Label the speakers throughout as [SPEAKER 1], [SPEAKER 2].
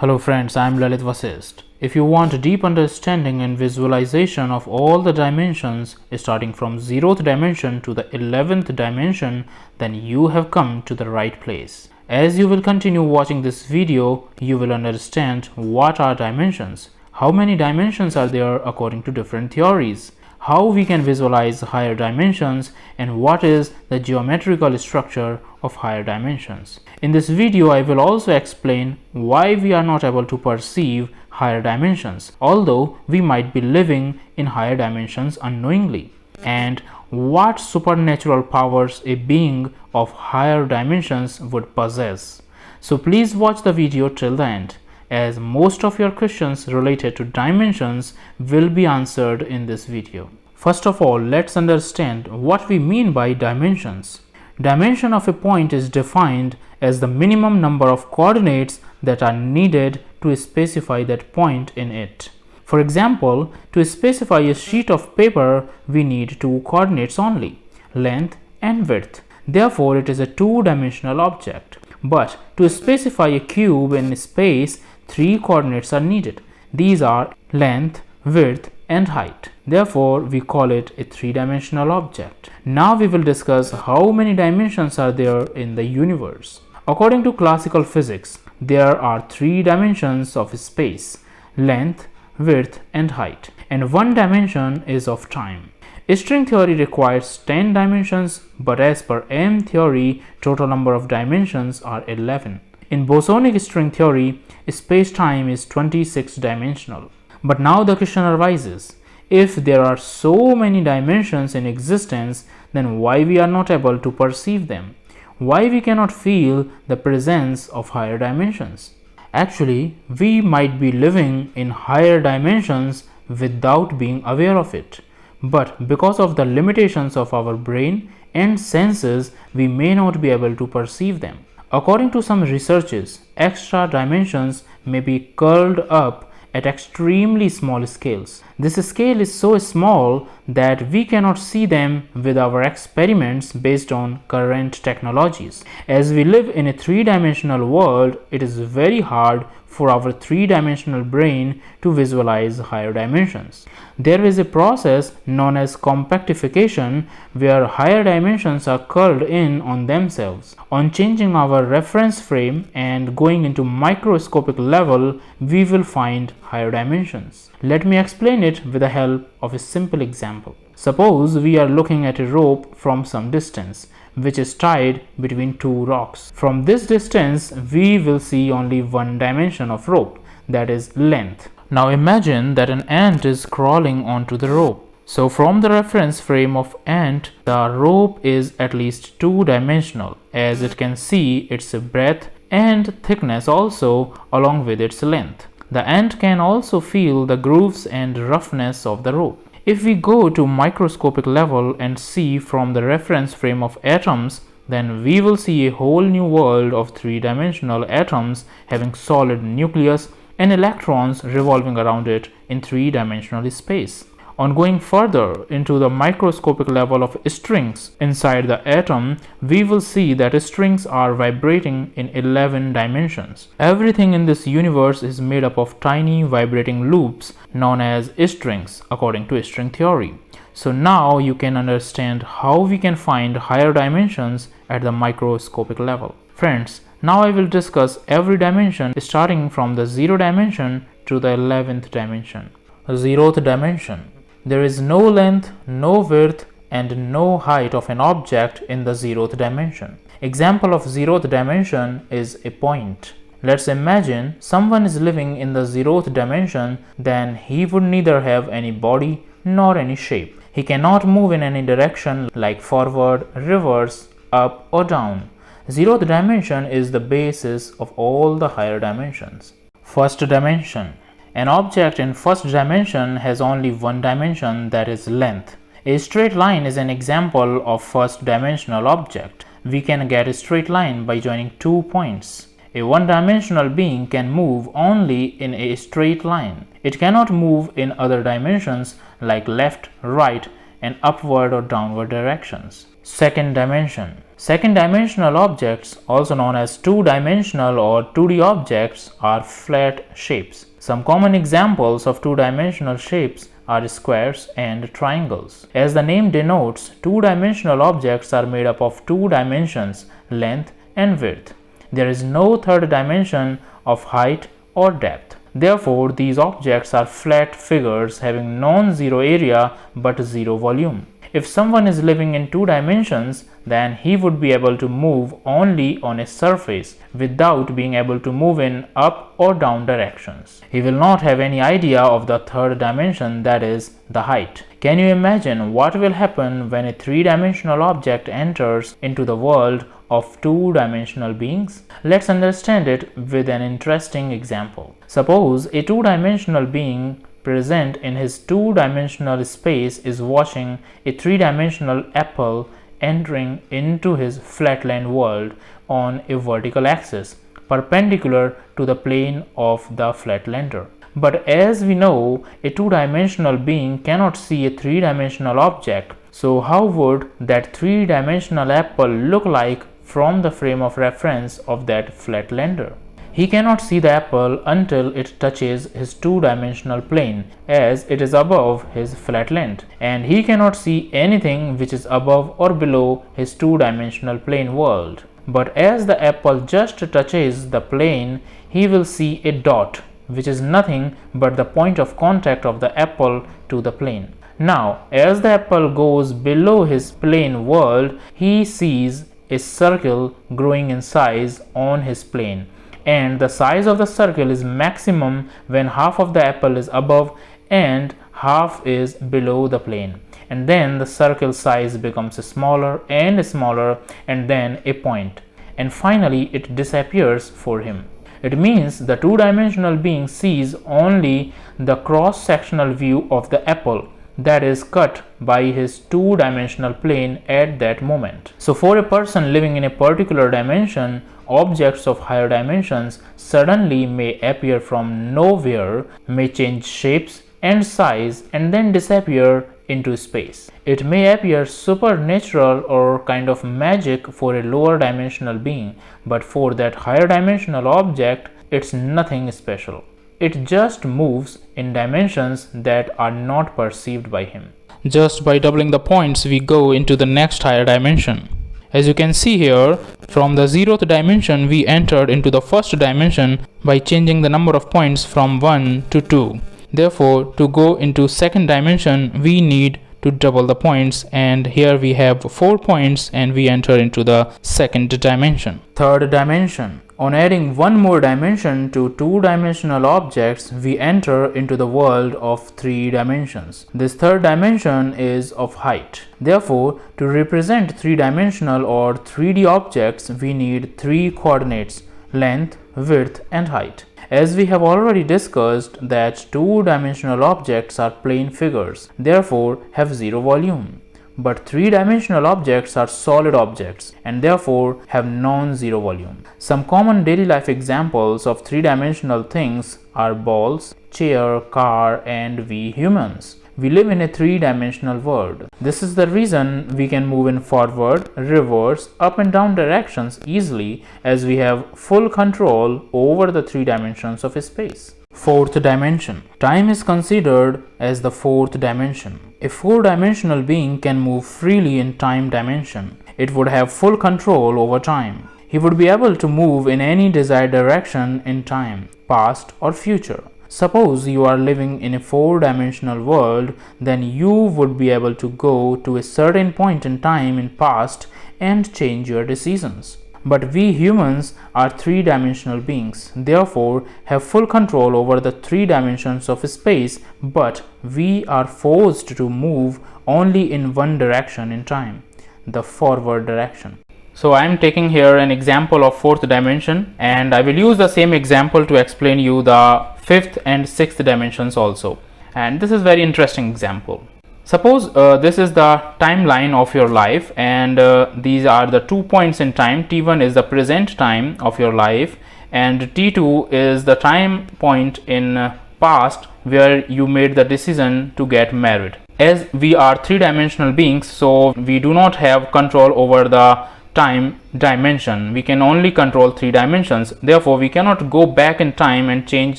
[SPEAKER 1] Hello friends, I am Lalit Vasist. If you want a deep understanding and visualization of all the dimensions starting from 0th dimension to the 11th dimension, then you have come to the right place. As you will continue watching this video, you will understand what are dimensions, how many dimensions are there according to different theories, how we can visualize higher dimensions, and what is the geometrical structure of higher dimensions. In this video, I will also explain why we are not able to perceive higher dimensions, although we might be living in higher dimensions unknowingly, and what supernatural powers a being of higher dimensions would possess. So please watch the video till the end, as most of your questions related to dimensions will be answered in this video. First of all, let's understand what we mean by dimensions. Dimension of a point is defined as the minimum number of coordinates that are needed to specify that point in it. For example, to specify a sheet of paper, we need two coordinates only, length and width. Therefore, it is a two-dimensional object. But to specify a cube in space, three coordinates are needed. These are length, width, and height. Therefore, we call it a three-dimensional object. Now we will discuss how many dimensions are there in the universe. According to classical physics, there are three dimensions of space: length, width, and height. And one dimension is of time. String theory requires 10 dimensions, but as per M theory, total number of dimensions are 11. In bosonic string theory, space-time is 26-dimensional. But now the question arises, if there are so many dimensions in existence, then why we are not able to perceive them? Why we cannot feel the presence of higher dimensions? Actually, we might be living in higher dimensions without being aware of it. But because of the limitations of our brain and senses, we may not be able to perceive them. According to some researches, extra dimensions may be curled up at extremely small scales. This scale is so small that we cannot see them with our experiments based on current technologies. As we live in a three-dimensional world, it is very hard for our three-dimensional brain to visualize higher dimensions. There is a process known as compactification where higher dimensions are curled in on themselves. On changing our reference frame and going into microscopic level, we will find higher dimensions. Let me explain it with the help of a simple example. Suppose we are looking at a rope from some distance, which is tied between two rocks. From this distance, we will see only one dimension of rope, that is length. Now imagine that an ant is crawling onto the rope. So from the reference frame of ant, the rope is at least two-dimensional, as it can see its breadth and thickness also along with its length. The ant can also feel the grooves and roughness of the rope. If we go to microscopic level and see from the reference frame of atoms, then we will see a whole new world of three-dimensional atoms having solid nucleus and electrons revolving around it in three-dimensional space. On going further into the microscopic level of strings inside the atom, we will see that strings are vibrating in 11 dimensions. Everything in this universe is made up of tiny vibrating loops known as strings according to string theory. So now you can understand how we can find higher dimensions at the microscopic level. Friends, now I will discuss every dimension starting from the 0 dimension to the 11th dimension. 0th dimension. There is no length, no width, and no height of an object in the 0th dimension. Example of 0th dimension is a point. Let's imagine someone is living in the 0th dimension, then he would neither have any body nor any shape. He cannot move in any direction like forward, reverse, up or down. 0th dimension is the basis of all the higher dimensions. First dimension. An object in first dimension has only one dimension, that is length. A straight line is an example of first dimensional object. We can get a straight line by joining two points. A one-dimensional being can move only in a straight line. It cannot move in other dimensions like left, right, and upward or downward directions. Second dimension. Second dimensional objects, also known as two-dimensional or 2D objects, are flat shapes. Some common examples of two-dimensional shapes are squares and triangles. As the name denotes, two-dimensional objects are made up of two dimensions, length and width. There is no third dimension of height or depth. Therefore, these objects are flat figures having non-zero area but zero volume. If someone is living in two dimensions, then he would be able to move only on a surface without being able to move in up or down directions. He will not have any idea of the third dimension, that is, the height. Can you imagine what will happen when a three-dimensional object enters into the world of two-dimensional beings? Let's understand it with an interesting example. Suppose a two-dimensional being present in his two-dimensional space is watching a three-dimensional apple entering into his flatland world on a vertical axis perpendicular to the plane of the flatlander. But as we know, a two-dimensional being cannot see a three-dimensional object. So how would that three-dimensional apple look like from the frame of reference of that flatlander? He cannot see the apple until it touches his two-dimensional plane, as it is above his flatland, and he cannot see anything which is above or below his two-dimensional plane world. But as the apple just touches the plane, he will see a dot, which is nothing but the point of contact of the apple to the plane. Now, as the apple goes below his plane world, he sees a circle growing in size on his plane, and the size of the circle is maximum when half of the apple is above and half is below the plane, and then the circle size becomes smaller and smaller and then a point, and finally it disappears for him. It means the two-dimensional being sees only the cross-sectional view of the apple that is cut by his two-dimensional plane at that moment. So for a person living in a particular dimension, objects of higher dimensions suddenly may appear from nowhere, may change shapes and size and then disappear into space. It may appear supernatural or kind of magic for a lower dimensional being, but for that higher dimensional object, it's nothing special. It just moves in dimensions that are not perceived by him. Just by doubling the points, we go into the next higher dimension. As you can see here, from the 0th dimension, we entered into the first dimension by changing the number of points from 1 to 2. Therefore, to go into second dimension, we need to double the points, and here we have 4 points and we enter into the second dimension. Third dimension. On adding one more dimension to two-dimensional objects, we enter into the world of 3 dimensions. This third dimension is of height. Therefore, to represent 3-dimensional or 3D objects, we need 3 coordinates: length, width, and height. As we have already discussed that two-dimensional objects are plane figures, therefore have zero volume. But three-dimensional objects are solid objects and therefore have non-zero volume. Some common daily life examples of three-dimensional things are balls, chair, car, and we humans. We live in a three-dimensional world. This is the reason we can move in forward, reverse, up and down directions easily, as we have full control over the 3 dimensions of space. Fourth dimension. Time is considered as the fourth dimension. A 4-dimensional being can move freely in time dimension. It would have full control over time. He would be able to move in any desired direction in time, past or future. Suppose you are living in a 4-dimensional world, then you would be able to go to a certain point in time in past and change your decisions. But we humans are 3-dimensional beings, therefore have full control over the 3 dimensions of space, but we are forced to move only in one direction in time, the forward direction. So I am taking here an example of 4th dimension, and I will use the same example to explain you the 5th and 6th dimensions also. And this is very interesting example. Suppose this is the timeline of your life, and these are the 2 points in time. T1 is the present time of your life, and T2 is the time point in past where you made the decision to get married. As we are 3-dimensional beings, so we do not have control over the time dimension. We can only control 3 dimensions. Therefore, we cannot go back in time and change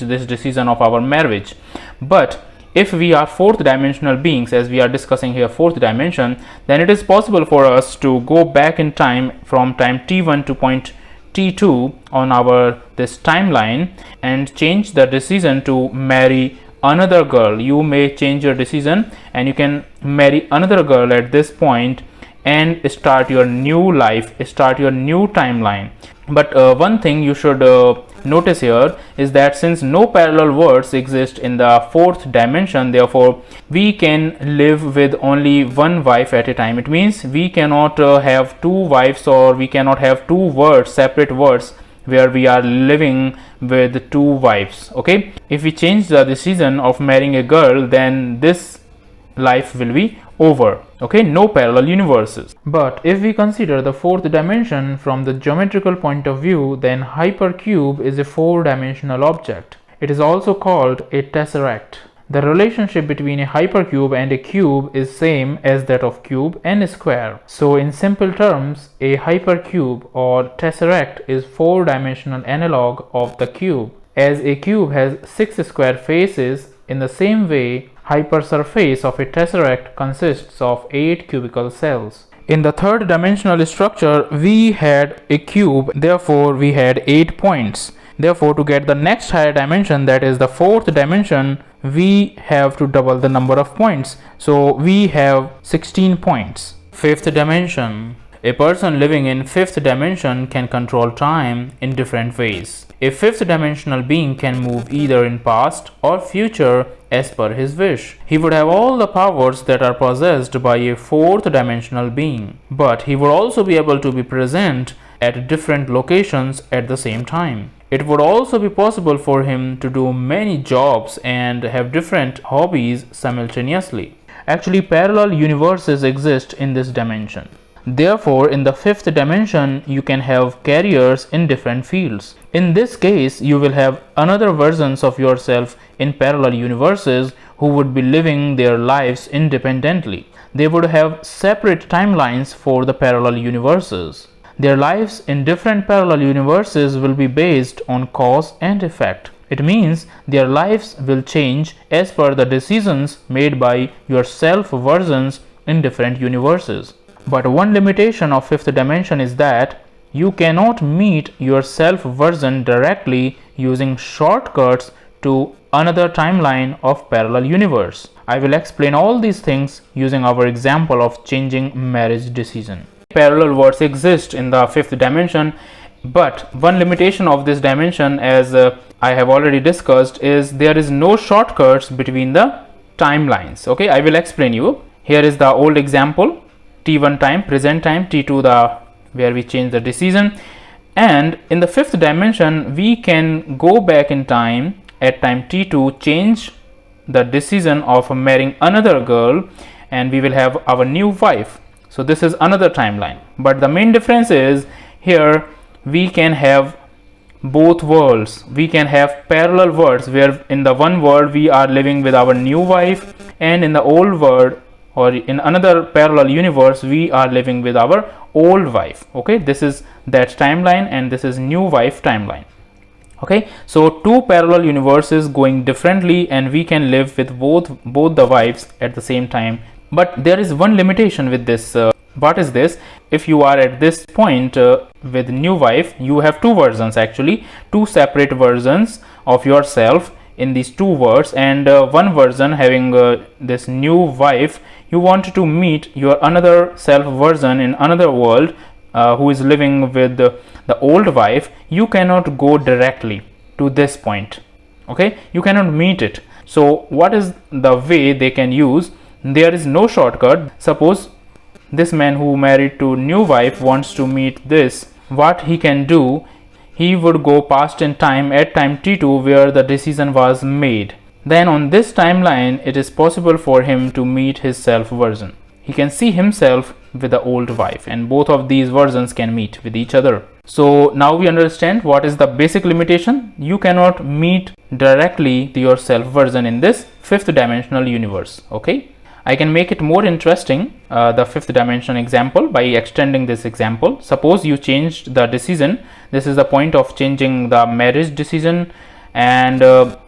[SPEAKER 1] this decision of our marriage. But if we are 4th dimensional beings, as we are discussing here 4th dimension, then it is possible for us to go back in time from time t1 to point t2 on our this timeline and change the decision to marry another girl. You may change your decision and you can marry another girl at this point and start your new life, start your new timeline. But one thing you should notice here is that since no parallel worlds exist in the 4th dimension, therefore we can live with only one wife at a time. It means we cannot have 2 wives, or we cannot have 2 worlds, separate worlds, where we are living with 2 wives. Okay, if we change the decision of marrying a girl, then this life will be over. Okay, no parallel universes. But if we consider the 4th dimension from the geometrical point of view, then hypercube is a 4-dimensional object. It is also called a tesseract. The relationship between a hypercube and a cube is same as that of cube and a square. So in simple terms, a hypercube or tesseract is 4-dimensional analog of the cube. As a cube has 6 square faces, in the same way, hypersurface of a tesseract consists of 8 cubical cells. In the 3rd dimensional structure, we had a cube, therefore we had 8 points. Therefore, to get the next higher dimension, that is the 4th dimension, we have to double the number of points. So we have 16 points. 5th dimension. A person living in 5th dimension can control time in different ways. A 5th dimensional being can move either in past or future as per his wish. He would have all the powers that are possessed by a 4th dimensional being, but he would also be able to be present at different locations at the same time. It would also be possible for him to do many jobs and have different hobbies simultaneously. Actually, parallel universes exist in this dimension. Therefore, in the 5th dimension, you can have careers in different fields. In this case, you will have another versions of yourself in parallel universes who would be living their lives independently. They would have separate timelines for the parallel universes. Their lives in different parallel universes will be based on cause and effect. It means their lives will change as per the decisions made by your self versions in different universes. But one limitation of 5th dimension is that you cannot meet your self version directly using shortcuts to another timeline of parallel universe. I will explain all these things using our example of changing marriage decision. Parallel worlds exist in the 5th dimension, but one limitation of this dimension, as I have already discussed, is there is no shortcuts between the timelines. Okay, I will explain you. Here is the old example, t1 time, present time, t2 where we change the decision, and in the 5th dimension we can go back in time at time t2, change the decision of marrying another girl, and we will have our new wife. So this is another timeline, but the main difference is here we can have both worlds. We can have parallel worlds where in the one world we are living with our new wife, and in the old world or in another parallel universe we are living with our old wife. Okay, this is that timeline and this is new wife timeline. Okay, so 2 parallel universes going differently, and we can live with both the wives at the same time. But there is one limitation with this. What is this? If you are at this point with new wife, you have 2 versions, actually 2 separate versions of yourself in these 2 worlds, and one version having this new wife, you want to meet your another self version in another world who is living with the old wife. You cannot go directly to this point. Okay, you cannot meet it. So what is the way they can use? There is no shortcut. Suppose this man who married to new wife wants to meet this. What he can do, he would go past in time at time t2 where the decision was made. Then on this timeline it is possible for him to meet his self version. He can see himself with the old wife, and both of these versions can meet with each other. So now we understand what is the basic limitation. You cannot meet directly your self version in this 5th dimensional universe. Okay, I can make it more interesting, the fifth dimension example, by extending this example. Suppose you changed the decision. This is the point of changing the marriage decision, and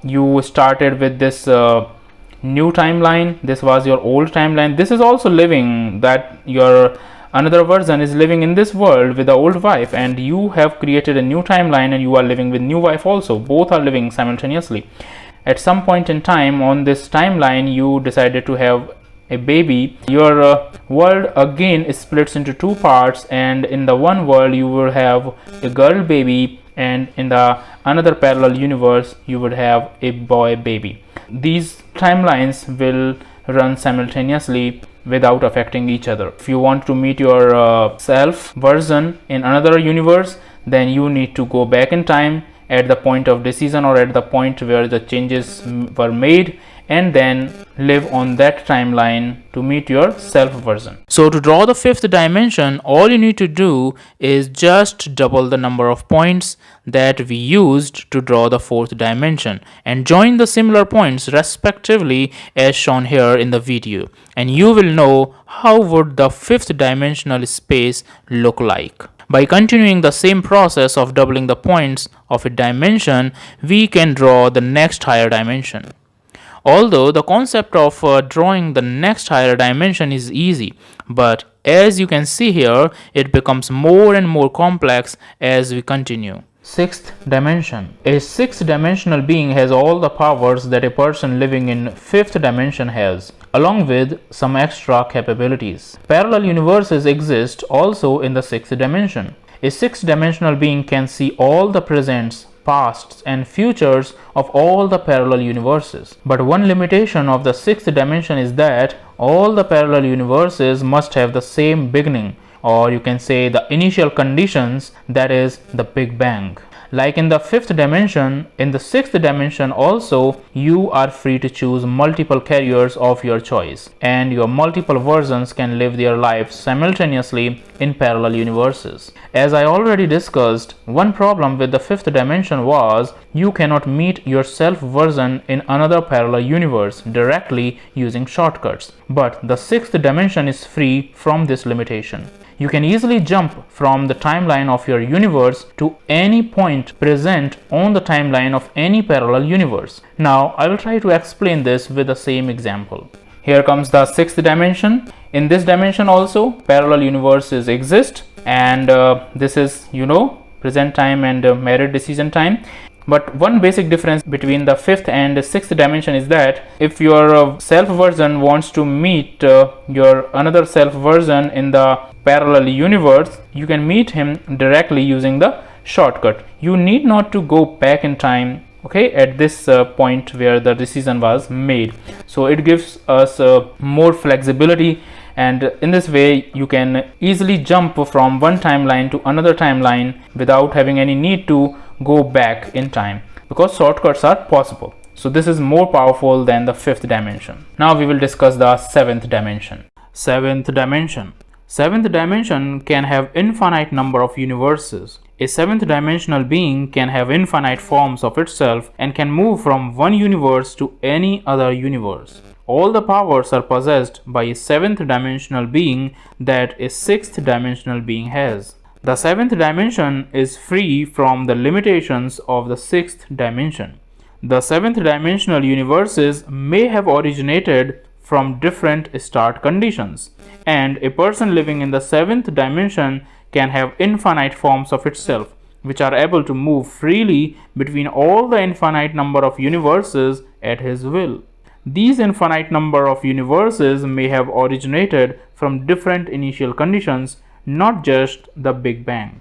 [SPEAKER 1] you started with this new timeline. This was your old timeline. This is also living, that your another version is living in this world with the old wife, and you have created a new timeline and you are living with new wife also. Both are living simultaneously. At some point in time on this timeline, you decided to have a baby. Your world again splits into two parts, and in the one world you will have a girl baby, and in the another parallel universe you would have a boy baby. These timelines will run simultaneously without affecting each other. If you want to meet your self version in another universe, then you need to go back in time at the point of decision, or at the point where the changes were made, and then live on that timeline to meet your self version. So to draw the fifth dimension, all you need to do is just double the number of points that we used to draw the fourth dimension, and join the similar points respectively as shown here in the video, and you will know how would the fifth dimensional space look like. By continuing the same process of doubling the points of a dimension, we can draw the next higher dimension. Although the concept of drawing the next higher dimension is easy, but as you can see here, it becomes more and more complex as we continue. Sixth dimension. A sixth dimensional being has all the powers that a person living in fifth dimension has, along with some extra capabilities. Parallel universes exist also in the sixth dimension. A sixth dimensional being can see all the presents, pasts and futures of all the parallel universes. But one limitation of the sixth dimension is that all the parallel universes must have the same beginning, or you can say the initial conditions, that is the Big Bang. Like in the fifth dimension, in the sixth dimension also, you are free to choose multiple carriers of your choice, and your multiple versions can live their lives simultaneously in parallel universes. As I already discussed, one problem with the fifth dimension was you cannot meet your self version in another parallel universe directly using shortcuts. But the sixth dimension is free from this limitation. You can easily jump from the timeline of your universe to any point present on the timeline of any parallel universe. Now, I will try to explain this with the same example. Here comes the sixth dimension. In this dimension also, parallel universes exist, and this is, present time and married decision time. But one basic difference between the fifth and sixth dimension is that if your self version wants to meet your another self version in the parallel universe, you can meet him directly using the shortcut. You need not to go back in time, at this point where the decision was made. So it gives us more flexibility, and in this way you can easily jump from one timeline to another timeline without having any need to go back in time, because shortcuts are possible. So this is more powerful than the fifth dimension. Now we will discuss the seventh dimension. Seventh dimension can have infinite number of universes. A seventh dimensional being can have infinite forms of itself and can move from one universe to any other universe. All the powers are possessed by a seventh dimensional being that a sixth dimensional being has. The seventh dimension is free from the limitations of the sixth dimension. The seventh dimensional universes may have originated from different start conditions, and a person living in the seventh dimension can have infinite forms of itself, which are able to move freely between all the infinite number of universes at his will. These infinite number of universes may have originated from different initial conditions, not just the Big Bang.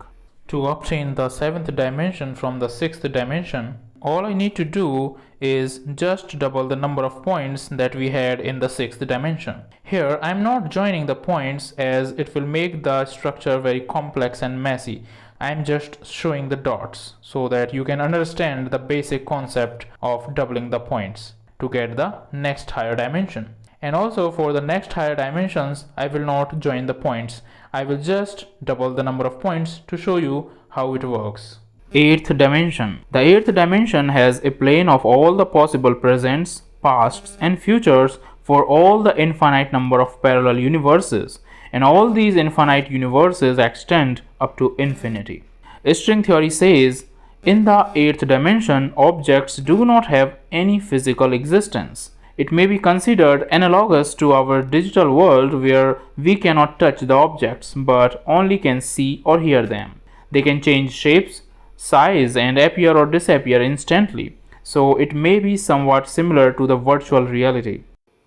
[SPEAKER 1] To obtain the seventh dimension from the sixth dimension, all I need to do is just double the number of points that we had in the sixth dimension. Here I am not joining the points as it will make the structure very complex and messy. I am just showing the dots so that you can understand the basic concept of doubling the points to get the next higher dimension. And also for the next higher dimensions, I will not join the points. I will just double the number of points to show you how it works. Eighth dimension. The eighth dimension has a plane of all the possible presents, pasts and futures for all the infinite number of parallel universes, and all these infinite universes extend up to infinity. String theory says, in the eighth dimension, objects do not have any physical existence. It may be considered analogous to our digital world where we cannot touch the objects but only can see or hear them. They can change shapes, size, and appear or disappear instantly, so it may be somewhat similar to the virtual reality.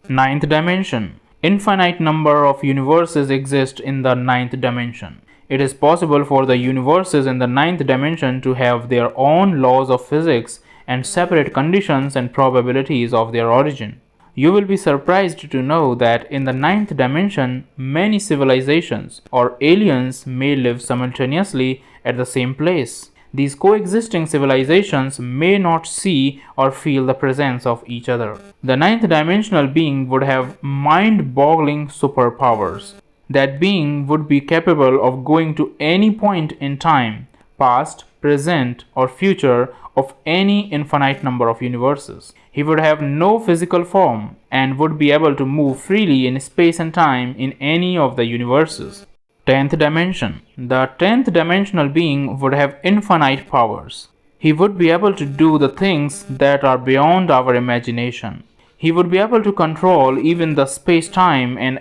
[SPEAKER 1] Ninth dimension. Infinite number of universes exist in the ninth dimension. It is possible for the universes in the ninth dimension to have their own laws of physics and separate conditions and probabilities of their origin. You will be surprised to know that in the ninth dimension, many civilizations or aliens may live simultaneously at the same place. These coexisting civilizations may not see or feel the presence of each other. The ninth dimensional being would have mind-boggling superpowers. That being would be capable of going to any point in time, past, present, or future of any infinite number of universes. He would have no physical form and would be able to move freely in space and time in any of the universes. 10th dimension. The 10th dimensional being would have infinite powers. He would be able to do the things that are beyond our imagination. He would be able to control even the space-time and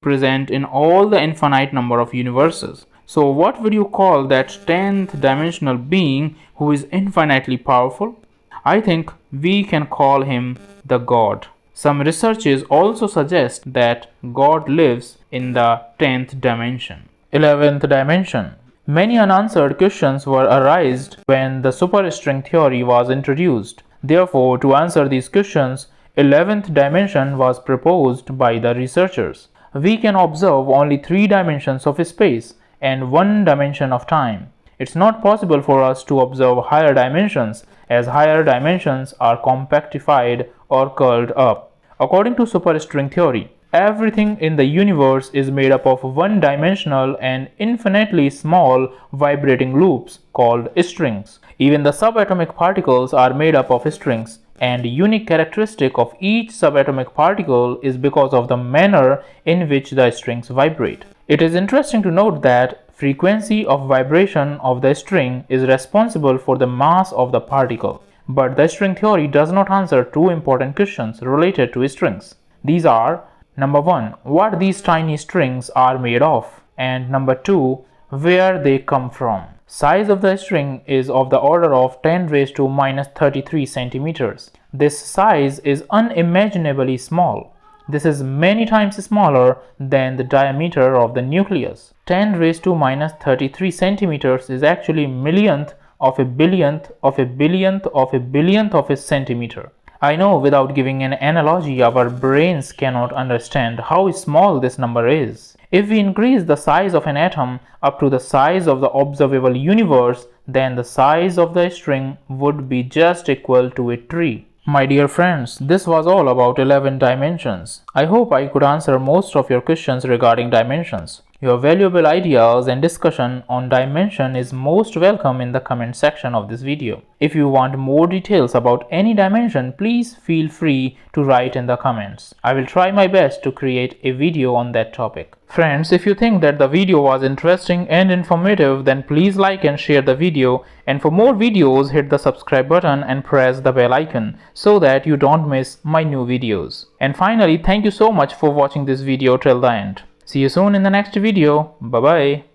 [SPEAKER 1] present in all the infinite number of universes. So what would you call that 10th dimensional being who is infinitely powerful? I think we can call him the God. Some researches also suggest that God lives in the 10th dimension. 11th dimension. Many unanswered questions were arised when the superstring theory was introduced. Therefore, to answer these questions, 11th dimension was proposed by the researchers. We can observe only 3 dimensions of space and 1 dimension of time. It's not possible for us to observe higher dimensions, as higher dimensions are compactified or curled up. According to superstring theory, everything in the universe is made up of one-dimensional and infinitely small vibrating loops called strings. Even the subatomic particles are made up of strings, and unique characteristic of each subatomic particle is because of the manner in which the strings vibrate. It is interesting to note that frequency of vibration of the string is responsible for the mass of the particle. But the string theory does not answer 2 important questions related to strings. These are, number 1, what these tiny strings are made of, and number 2, where they come from. Size of the string is of the order of 10 raised to minus 33 centimeters. This size is unimaginably small. This is many times smaller than the diameter of the nucleus. 10 raised to minus 33 centimeters is actually millionth of a billionth of a billionth of a billionth of a centimeter. I know without giving an analogy, our brains cannot understand how small this number is. If we increase the size of an atom up to the size of the observable universe, then the size of the string would be just equal to a tree. My dear friends, this was all about 11 dimensions. I hope I could answer most of your questions regarding dimensions. Your valuable ideas and discussion on dimension is most welcome in the comment section of this video. If you want more details about any dimension, please feel free to write in the comments. I will try my best to create a video on that topic. Friends, if you think that the video was interesting and informative, then please like and share the video. And for more videos, hit the subscribe button and press the bell icon so that you don't miss my new videos. And finally, thank you so much for watching this video till the end. See you soon in the next video. Bye bye.